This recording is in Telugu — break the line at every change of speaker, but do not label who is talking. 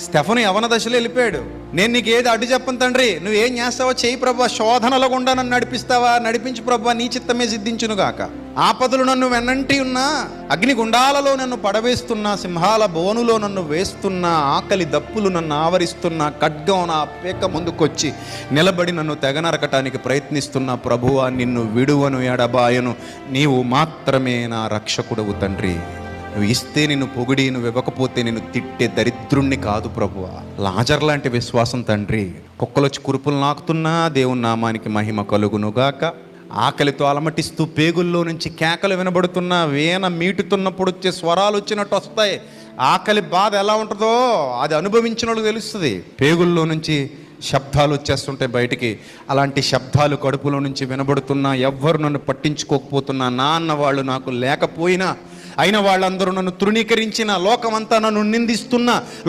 స్టెఫను యవన దశలో వెళ్ళిపోయాడు. నేను నీకు ఏది అడ్డు చెప్పను తండ్రి, నువ్వేం చేస్తావో చేయి ప్రభు, శోధనలో గుండా నన్ను నడిపిస్తావా, నడిపించు ప్రభు, నీ చిత్తమే సిద్ధించును గాక. ఆపదలు నన్ను వెన్నంటి ఉన్నా, అగ్నిగుండాలలో నన్ను పడవేస్తున్నా, సింహాల బోనులో నన్ను వేస్తున్నా, ఆకలి దప్పులు నన్ను ఆవరిస్తున్నా, ఖడ్గం నా పేక ముందుకొచ్చి నిలబడి నన్ను తెగనరకటానికి ప్రయత్నిస్తున్నా, ప్రభువా నిన్ను విడువను ఎడబాయను, నీవు మాత్రమే నా రక్షకుడవు తండ్రి. నువ్వు ఇస్తే నిన్ను పొగిడి, నువ్వు ఇవ్వకపోతే నిన్ను తిట్టే దరిద్రుణ్ణి కాదు ప్రభువా. లాజర్ లాంటి విశ్వాసం తండ్రి. కుక్కలొచ్చి కురుపులు నాకుతున్నా దేవుని నామానికి మహిమ కలుగునుగాక. ఆకలితో అలమటిస్తూ పేగుల్లో నుంచి కేకలు వినబడుతున్నా, వీణ మీటుతున్నప్పుడు వచ్చే స్వరాలు వచ్చినట్టు వస్తాయి. ఆకలి బాధ ఎలా ఉంటుందో అది అనుభవించిన వాళ్ళకి తెలుస్తుంది. పేగుల్లో నుంచి శబ్దాలు వచ్చేస్తుంటాయి బయటికి. అలాంటి శబ్దాలు కడుపులో నుంచి వినబడుతున్నా, ఎవ్వరు నన్ను పట్టించుకోకపోతున్నా, నాన్న వాళ్ళు నాకు లేకపోయినా, అయిన వాళ్ళందరూ నన్ను తృణీకరించిన, లోకమంతా నన్ను నిందిస్తున్నా,